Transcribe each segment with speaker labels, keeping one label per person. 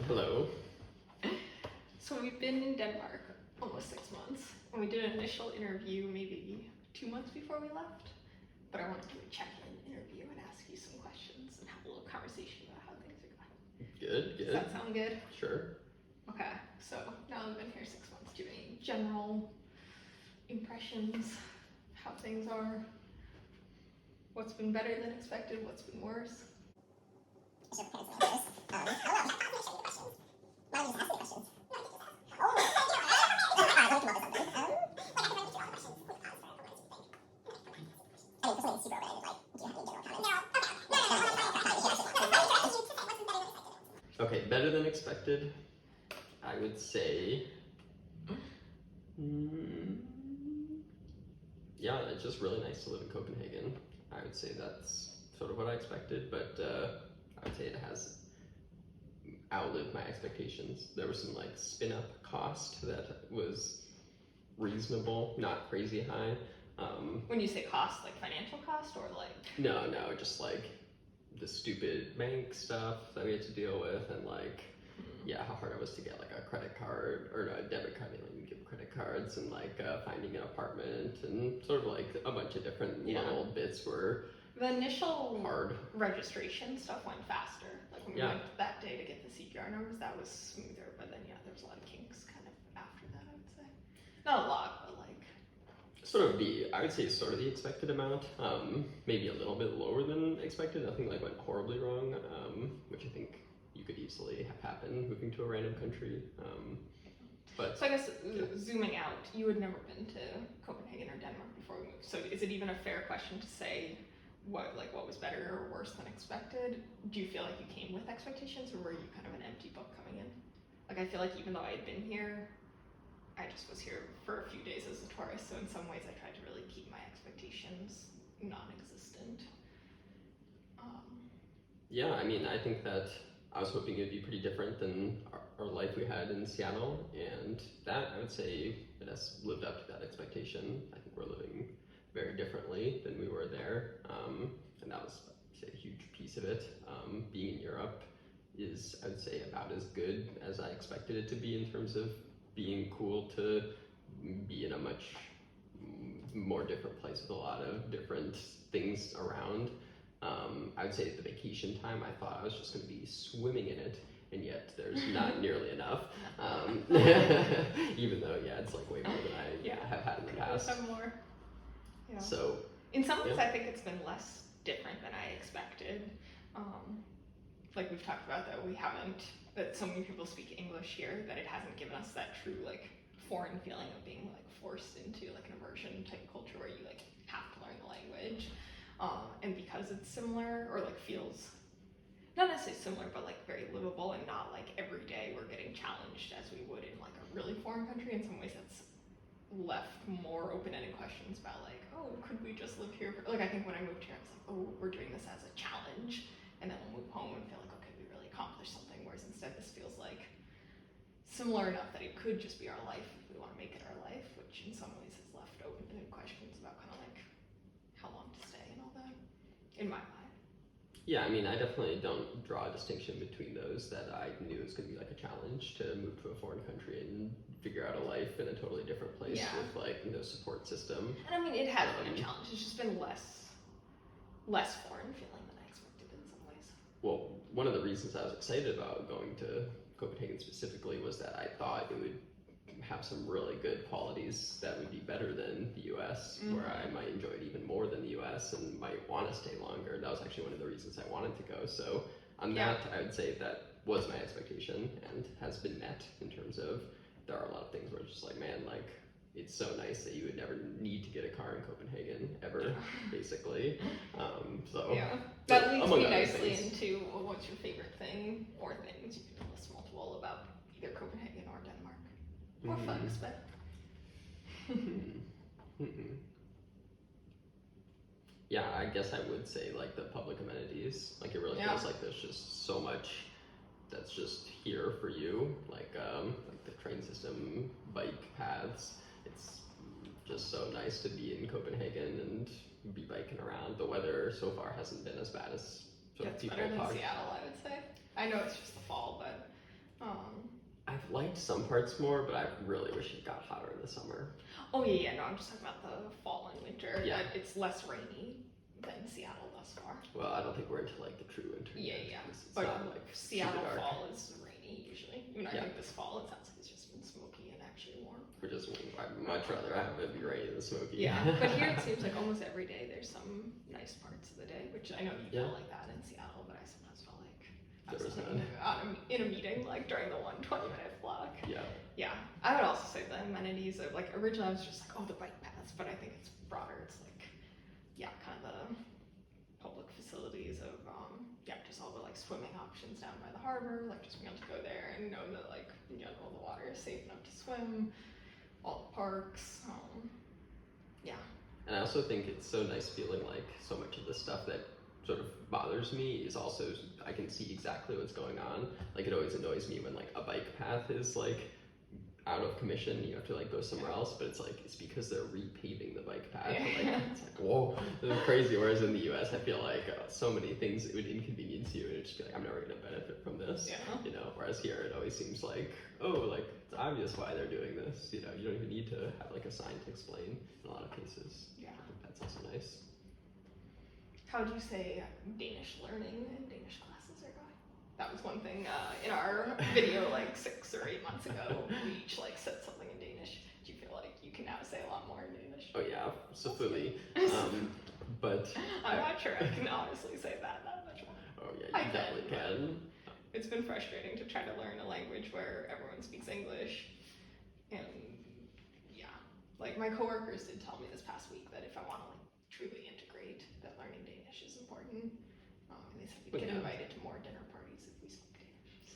Speaker 1: Hello.
Speaker 2: So we've been in Denmark almost 6 months, and we did an initial interview maybe 2 months before we left. But I wanted to do a check-in interview and ask you some questions and have a little conversation about how things are going.
Speaker 1: Good.
Speaker 2: Does that sound good?
Speaker 1: Sure.
Speaker 2: Okay, so now we've been here 6 months. Do you have any general impressions, how things are? What's been better than expected? What's been worse?
Speaker 1: Okay, better than expected. I would say, yeah, it's just really nice to live in Copenhagen. I would say that's sort of what I expected, but I would say it has outlived my expectations. There was some like spin-up cost that was reasonable, not crazy high.
Speaker 2: When you say cost, like financial cost or like?
Speaker 1: No, just like the stupid bank stuff that we had to deal with, and like, yeah, how hard it was to get like a credit card or a debit card. They don't even give credit cards, and like finding an apartment, and sort of like a bunch of different little bits were
Speaker 2: the initial
Speaker 1: hard.
Speaker 2: Registration stuff went faster. Like when we
Speaker 1: Yeah.
Speaker 2: went that day to get the CPR numbers, that was smoother. But then yeah, there was a lot of kinks kind of after that. I would say not a lot, but like
Speaker 1: I would say sort of the expected amount. Maybe a little bit lower than expected. Nothing like went horribly wrong, which I think you could easily have happen moving to a random country. But
Speaker 2: so I guess zooming out, you had never been to Copenhagen or Denmark before we moved. So is it even a fair question to say what was better or worse than expected? Do you feel like you came with expectations, or were you kind of an empty book coming in? Like I feel like even though I had been here, I just was here for a few days as a tourist, so in some ways I tried to really keep my expectations non-existent.
Speaker 1: Yeah, I mean, I think that I was hoping it'd be pretty different than our life we had in Seattle, and that, I would say, it has lived up to that expectation. I think we're living very differently than we were there, and that was, I'd say, a huge piece of it. Being in Europe is, I would say, about as good as I expected it to be in terms of being cool to be in a much more different place with a lot of different things around. I would say at the vacation time, I thought I was just going to be swimming in it, and yet there's not nearly enough. Even though, yeah, it's like way more than I have had in the past.
Speaker 2: Have more. Yeah.
Speaker 1: So
Speaker 2: in some ways, I think it's been less different than I expected. Like we've talked about that so many people speak English here, that it hasn't given us that true like foreign feeling of being like forced into like an immersion type culture where you like have to learn the language. And because it's similar, or like feels not necessarily similar, but like very livable, and not like every day we're getting challenged as we would in like a really foreign country. In some ways that's left more open-ended questions about like, oh, could we just live here like I think when I moved here I was like, oh, we're doing this as a challenge, and then we'll move home and feel like, okay, we really accomplished something, whereas instead this feels like similar enough that it could just be our life if we want to make it our life, which in some ways has left open-ended questions about kind of like how long to stay and all that, in my mind.
Speaker 1: yeah, I mean, I definitely don't draw a distinction between those, that I knew it was going to be like a challenge to move to a foreign country and figure out a life in a totally different place with like no support system.
Speaker 2: And I mean, it has been a challenge. It's just been less foreign feeling than I expected in some ways.
Speaker 1: Well, one of the reasons I was excited about going to Copenhagen specifically was that I thought it would have some really good qualities that would be better than the US, where I might enjoy it even more than the US and might want to stay longer. That was actually one of the reasons I wanted to go. So on that, I would say that was my expectation and has been met, in terms of there are a lot of things where it's just like, man, like it's so nice that you would never need to get a car in Copenhagen ever, basically.
Speaker 2: That leads me nicely into what's your favorite thing or things, you can tell us multiple about either Copenhagen or Denmark. Or fucks, but
Speaker 1: yeah, I guess I would say like the public amenities. Like it really feels like there's just so much that's just here for you. Like the train system, bike paths. It's just so nice to be in Copenhagen and be biking around. The weather so far hasn't been as bad as
Speaker 2: it's better than Seattle, I would say. I know it's just the fall, but
Speaker 1: liked some parts more, but I really wish it got hotter in the summer.
Speaker 2: Oh yeah, no, I'm just talking about the fall and winter.
Speaker 1: Yeah.
Speaker 2: It's less rainy than Seattle thus far.
Speaker 1: Well, I don't think we're into like the true winter.
Speaker 2: Yeah,
Speaker 1: yet,
Speaker 2: yeah.
Speaker 1: 'cause it's
Speaker 2: But
Speaker 1: not, like,
Speaker 2: Seattle
Speaker 1: super dark.
Speaker 2: fall is rainy usually. I mean, I
Speaker 1: Yeah.
Speaker 2: think this fall it sounds like it's just been smoky and actually warm.
Speaker 1: Which is, I'd much rather have it be rainy than smoky.
Speaker 2: Yeah, but here it seems like almost every day there's some nice parts of the day, which I know you
Speaker 1: Yeah.
Speaker 2: felt like that in Seattle, but I sometimes felt like I
Speaker 1: There
Speaker 2: was
Speaker 1: was
Speaker 2: in a meeting like during the 1 20-minute block.
Speaker 1: Yeah.
Speaker 2: Yeah, I would also say the amenities of like originally I was just like, oh, the bike paths, but I think it's broader. It's like, yeah, kind of the public facilities of yeah, just all the like swimming options down by the harbor, like just being able to go there and know that like in general the water is safe enough to swim, all the parks, yeah.
Speaker 1: And I also think it's so nice feeling like so much of the stuff that sort of bothers me is also, I can see exactly what's going on. Like it always annoys me when like a bike path is like out of commission, you have to like go somewhere else, but it's like, it's because they're repaving the bike path.
Speaker 2: Yeah.
Speaker 1: Like, it's like, whoa, this is crazy. Whereas in the US, I feel like so many things it would inconvenience you and it'd just be like, I'm never gonna benefit from this,
Speaker 2: Yeah.
Speaker 1: you know? Whereas here, it always seems like, oh, like it's obvious why they're doing this, you know? You don't even need to have like a sign to explain in a lot of cases.
Speaker 2: Yeah.
Speaker 1: I think that's also nice.
Speaker 2: How would you say Danish learning and Danish classes are going? That was one thing in our video like 6 or 8 months ago. We each like said something in Danish. Do you feel like you can now say a lot more in Danish?
Speaker 1: Oh yeah, selvfølgelig. But
Speaker 2: I'm not sure I can honestly say that much more.
Speaker 1: Oh yeah,
Speaker 2: I
Speaker 1: you definitely can.
Speaker 2: It's been frustrating to try to learn a language where everyone speaks English. And yeah, like my coworkers did tell me this past week that if I want to like truly integrate, that learning Danish is important. And they said we get invited to more dinner parties if we speak Danish.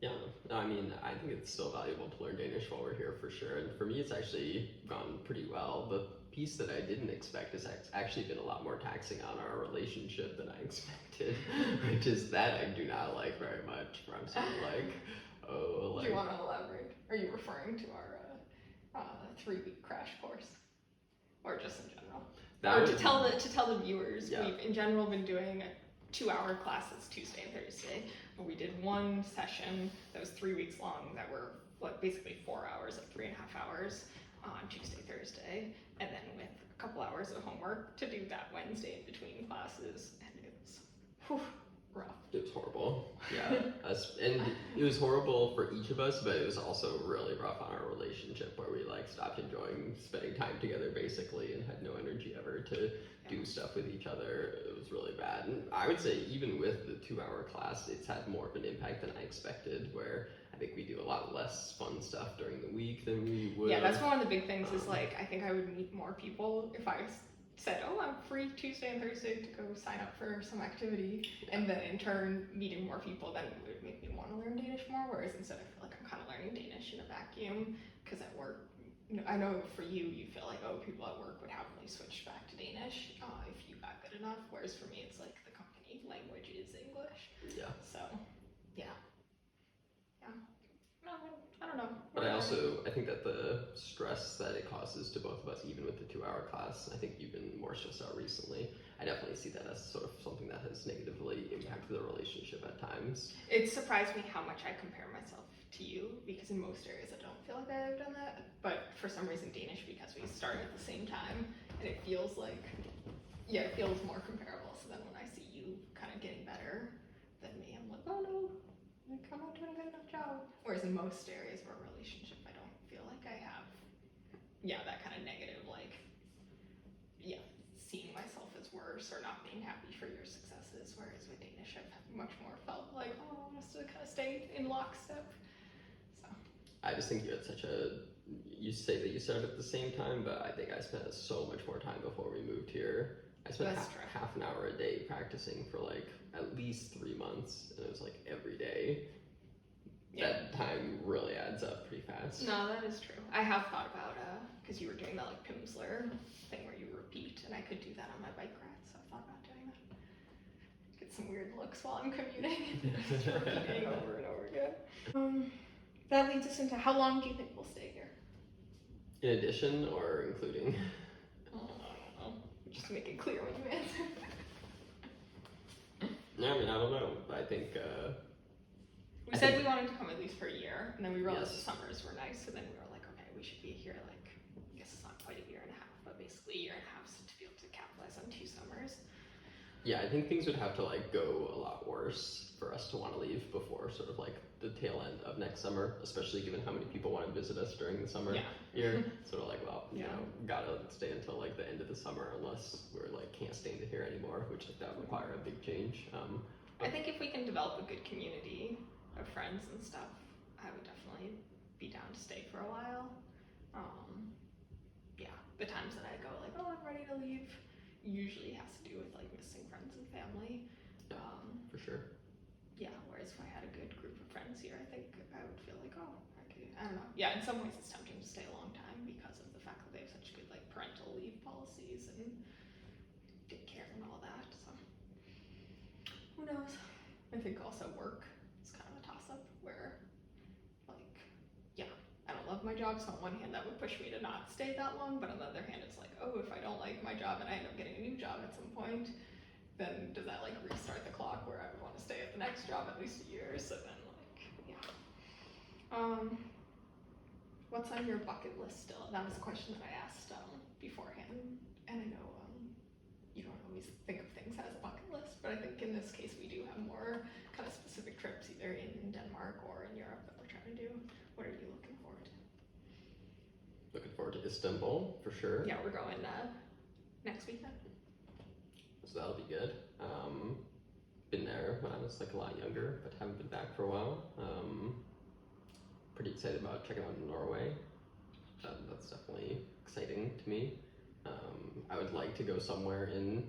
Speaker 1: Yeah, I mean, I think it's still valuable to learn Danish while we're here for sure. And for me, it's actually gone pretty well. The piece that I didn't expect has actually been a lot more taxing on our relationship than I expected, which is that I do not like very much. Where I'm sort of like, oh, like.
Speaker 2: Do you want to elaborate? Are you referring to our 3-week crash course, or just in general? Or to tell the viewers,
Speaker 1: Yeah.
Speaker 2: We've in general been doing 2-hour classes Tuesday and Thursday, but we did one session that was 3 weeks long that were like basically 4 hours, like 3.5 hours on Tuesday, Thursday, and then with a couple hours of homework to do that Wednesday in between classes, and it was rough.
Speaker 1: It was horrible. Yeah, and it was horrible for each of us, but it was also really rough on our relationship where we like stopped enjoying spending time together basically and had no energy ever to do stuff with each other. It was really bad. And I would say even with the 2-hour class, it's had more of an impact than I expected, where I think we do a lot less fun stuff during the week than we would.
Speaker 2: Yeah, that's one of the big things is like, I think I would meet more people if I said, oh, I'm free Tuesday and Thursday to go sign up for some activity, and then in turn meeting more people, then it would make me want to learn Danish more, whereas instead I feel like I'm kind of learning Danish in a vacuum, because at work, I know for you feel like, oh, people at work would happily switch back to Danish if you got good enough, whereas for me it's like the company language is English.
Speaker 1: Yeah.
Speaker 2: So, yeah. No, I don't know.
Speaker 1: But I think that the stress that it causes to both of us, even with the 2-hour class, I think you've been more stressed out recently. I definitely see that as sort of something that has negatively impacted the relationship at times.
Speaker 2: It surprised me how much I compare myself to you, because in most areas I don't feel like I've done that, but for some reason Danish, because we started at the same time, and it feels like, yeah, it feels more comparable, so then when I see you kind of getting better than me, I'm like, oh no, like I'm not doing a good enough job. Whereas in most areas of our relationship, I don't feel like I have, that kind of negative, like, seeing myself as worse or not being happy for your successes. Whereas with Danish, I've much more felt like, oh, I want us to kind of stay in lockstep. So.
Speaker 1: I just think you had you say that you started at the same time, but I think I spent so much more time before we moved here. I spent half an hour a day practicing for like at least 3 months, and it was like every day. Yeah. That time really adds up pretty fast.
Speaker 2: No, that is true. I have thought about, because you were doing that like Pimsleur thing where you repeat, and I could do that on my bike ride, so I thought about doing that. Get some weird looks while I'm commuting, just repeating over and over again. That leads us into, how long do you think we'll stay here?
Speaker 1: In addition or including?
Speaker 2: I don't know. Just make it clear when you answer.
Speaker 1: I mean, I don't know. I think
Speaker 2: said we wanted to come at least for a year, and then we realized
Speaker 1: Yes.
Speaker 2: the summers were nice, so then we were like, okay, we should be here like, I guess it's not quite a year and a half, but basically a year and a half to be able to capitalize on 2 summers.
Speaker 1: Yeah, I think things would have to like go a lot worse for us to want to leave before sort of like the tail end of next summer, especially given how many people want to visit us during the summer here. Sort of like, well, you know, gotta stay until like the end of the summer unless we're like can't stand it here anymore, which like that would require a big change.
Speaker 2: I think if we can develop a good community of friends and stuff, I would definitely be down to stay for a while. Yeah, the times that I go like, oh, I'm ready to leave, usually has to do with like missing friends and family.
Speaker 1: For sure.
Speaker 2: Yeah, whereas if I had a good group of friends here, I think I would feel like, oh, I don't know. Yeah, in some ways it's tempting to stay a long time because of the fact that they have such good like parental leave policies and daycare and all that. So who knows? I think also work is kind of a toss-up where like, yeah, I don't love my job, so on one hand that would push me to not stay that long, but on the other hand it's like, oh, if I don't like my job and I end up getting a new job at some point, then does that like restart the clock where I would want to stay at the next job at least a year? So then like, yeah. What's on your bucket list still? That was a question that I asked beforehand, and I know you don't always think of things as a bucket list, but I think in this case we do have more kind of specific trips either in Denmark or in Europe that we're trying to do. What are you looking forward to?
Speaker 1: Looking forward to Istanbul for sure.
Speaker 2: Yeah, we're going next weekend.
Speaker 1: So that'll be good. Been there when I was like a lot younger, but haven't been back for a while. Pretty excited about checking out Norway. That's definitely exciting to me. I would like to go somewhere in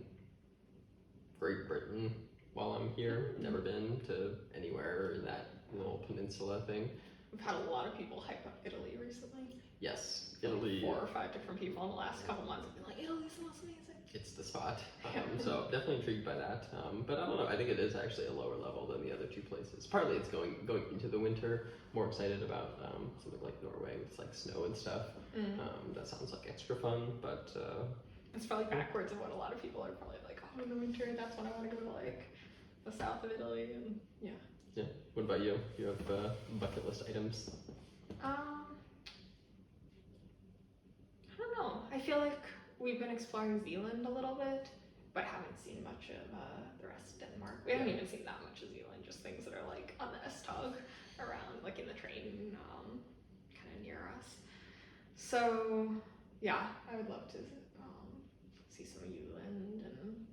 Speaker 1: Great Britain while I'm here. Never been to anywhere in that little peninsula thing.
Speaker 2: We've had a lot of people hype up Italy recently.
Speaker 1: Yes, Italy.
Speaker 2: 4 or 5 different people in the last couple months have been like, Italy's the most amazing.
Speaker 1: It's the spot. So definitely intrigued by that. But I don't know. I think it is actually a lower level than the other 2 places. Partly it's going into the winter. More excited about something like Norway with like snow and stuff. That sounds like extra fun, but
Speaker 2: it's probably backwards of what a lot of people are probably like. Oh, in the winter, that's when I want to go to like the south of Italy, and yeah.
Speaker 1: Yeah. What about you? You have bucket list items?
Speaker 2: I don't know. I feel like we've been exploring Zealand a little bit, but haven't seen much of the rest of Denmark. We haven't even seen that much of Zealand, just things that are like on the S-Tog around, like in the train, kind of near us. So yeah, I would love to see some Zealand and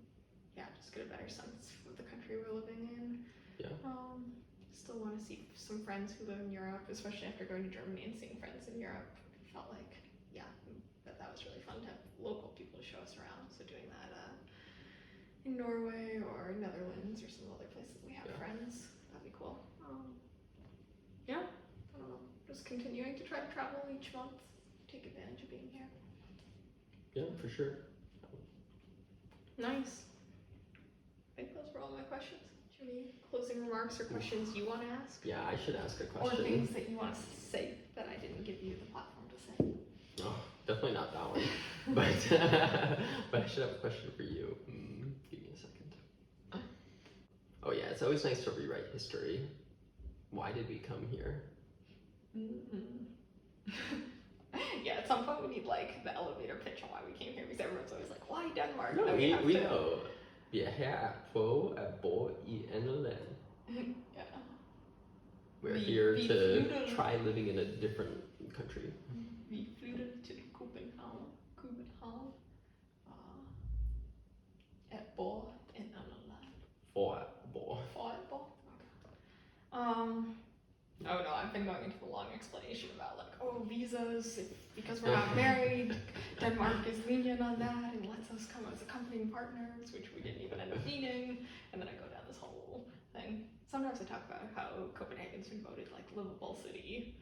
Speaker 2: yeah, just get a better sense of the country we're living in.
Speaker 1: Yeah.
Speaker 2: Still want to see some friends who live in Europe, especially after going to Germany and seeing friends in Europe. Felt like, yeah, that was really fun to have local people to show us around. So doing that in Norway or Netherlands or some other places we have friends, that'd be cool. Yeah, I don't know. Just continuing to try to travel each month, take advantage of being here.
Speaker 1: Yeah, for sure.
Speaker 2: Nice. I think those were all my questions. Do you have any closing remarks or questions you want to ask?
Speaker 1: Yeah, I should ask a
Speaker 2: Or
Speaker 1: question.
Speaker 2: things that you want to say that I didn't give you the platform to say?
Speaker 1: Oh, definitely not that one. but but I should have a question for you. Give me a second. Oh yeah, it's always nice to rewrite history. Why did we come here?
Speaker 2: Yeah, at some point we need like the elevator pitch on why we came here, because everyone's always like, why Denmark?
Speaker 1: No,
Speaker 2: And
Speaker 1: we know. Vi er her for at bo I andet land.
Speaker 2: Yeah.
Speaker 1: We're here to try living in a different country.
Speaker 2: Vi flyttede til Copenhagen. At bo i et andet land.
Speaker 1: For at bo.
Speaker 2: For at bo? Okay. Oh no, I've been going into the long explanation about like, oh, visas, because we're not married, Denmark is lenient on that and lets us come as accompanying partners, which we didn't even end up needing, and then I go down this whole thing. Sometimes I talk about how Copenhagen's been voted like livable city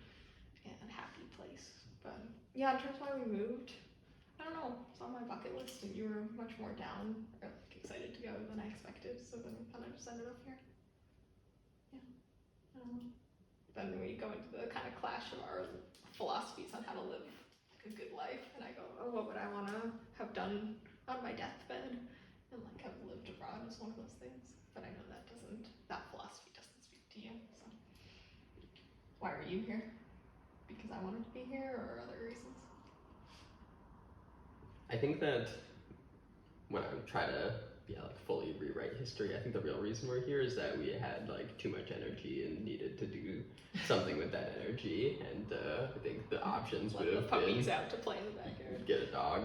Speaker 2: and happy place, but yeah, in terms of why we moved, I don't know, it's on my bucket list and you were much more down or like excited to go than I expected, so then we kind of just ended up here. Yeah, I don't know. Then we go into the kind of clash of our philosophies on how to live like a good life, and I go, oh, what would I want to have done on my deathbed, and like have lived abroad is one of those things, but I know that philosophy doesn't speak to you, so are you here? Because I wanted to be here, or other reasons?
Speaker 1: I think that when I try to fully rewrite history, I think the real reason we're here is that we had like too much energy and needed to do something with that energy, and I think the options would have been
Speaker 2: puppies out to play in the backyard.
Speaker 1: get a dog.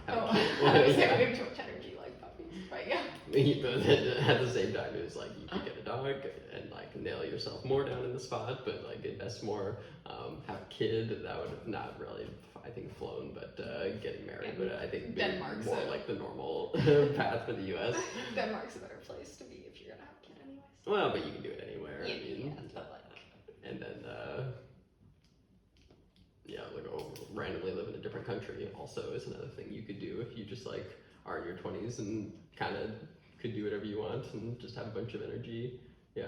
Speaker 2: Oh, I was saying we have too much energy like puppies, but yeah.
Speaker 1: But then at the same time, it was like you could get a dog and like nail yourself more down in the spot, but like invest more, have a kid. That would have not really, I think, flown, but getting married. But I think
Speaker 2: Denmark's
Speaker 1: more like the normal path for the U.S.
Speaker 2: Denmark's a better place to be if you're gonna have a kid, anyways.
Speaker 1: Well, but you can do it anywhere.
Speaker 2: Yeah,
Speaker 1: I mean,
Speaker 2: but like.
Speaker 1: And then like randomly live in a different country also is another thing you could do if you just like are in your 20s and kind of could do whatever you want and just have a bunch of energy. Yeah.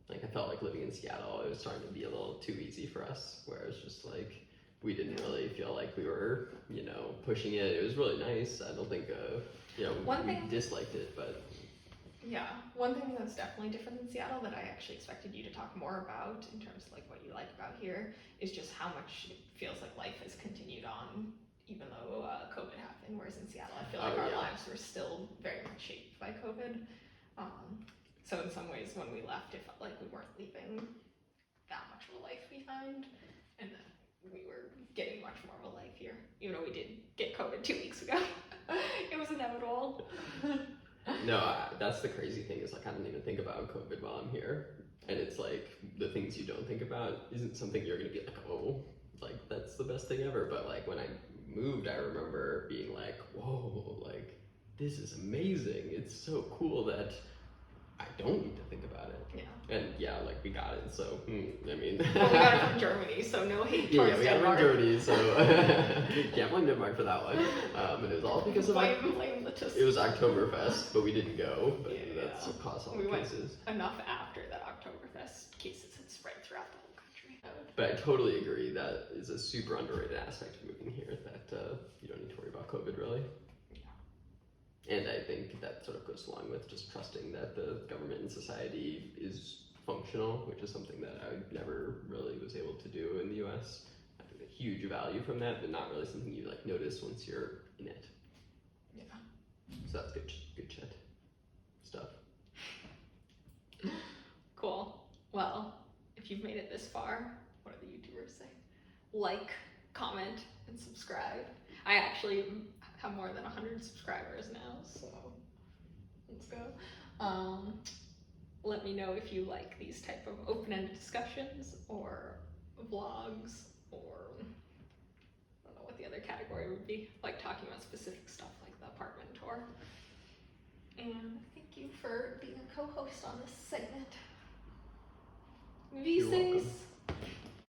Speaker 1: Like I felt like living in Seattle, it was starting to be a little too easy for us, where it was just like we didn't really feel like we were, pushing it. It was really nice. I don't think, we disliked it, but.
Speaker 2: Yeah, one thing that's definitely different in Seattle that I actually expected you to talk more about in terms of like what you like about here is just how much it feels like life has continued on even though COVID happened, whereas in Seattle I feel like our lives were still very much shaped by COVID. So in some ways when we left it felt like we weren't leaving that much of a life behind, and that we were getting much more of a life here, even though we did get COVID 2 weeks ago. It was inevitable.
Speaker 1: No, that's the crazy thing is like I don't even think about COVID while I'm here, and it's like the things you don't think about isn't something you're gonna be like, oh, like that's the best thing ever. But like when I moved, I remember being like, whoa, like this is amazing. It's so cool that I don't need to think about it.
Speaker 2: Yeah.
Speaker 1: And like we got it. So I mean,
Speaker 2: well, we got it from Germany, so no hate towards
Speaker 1: we
Speaker 2: Denmark.
Speaker 1: got it from Germany, so can't blame Denmark for that one. And it was all because of
Speaker 2: blame the
Speaker 1: it was Oktoberfest, but we didn't go. But that's what caused all the
Speaker 2: cases.
Speaker 1: went
Speaker 2: enough after that Oktoberfest cases had spread throughout the whole country.
Speaker 1: But I totally agree. That is a super underrated aspect of moving here. That you don't need to worry about COVID really. And I think that sort of goes along with just trusting that the government and society is functional, which is something that I never really was able to do in the US. I think a huge value from that, but not really something you like notice once you're in it.
Speaker 2: Yeah.
Speaker 1: So that's good shit stuff.
Speaker 2: Cool. Well, if you've made it this far, what do the YouTubers say? Like, comment, and subscribe. I actually have more than 100 subscribers now, so let's go. Let me know if you like these type of open-ended discussions or vlogs, or I don't know what the other category would be, like talking about specific stuff like the apartment tour. And thank you for being a co-host on this segment.
Speaker 1: You're welcome.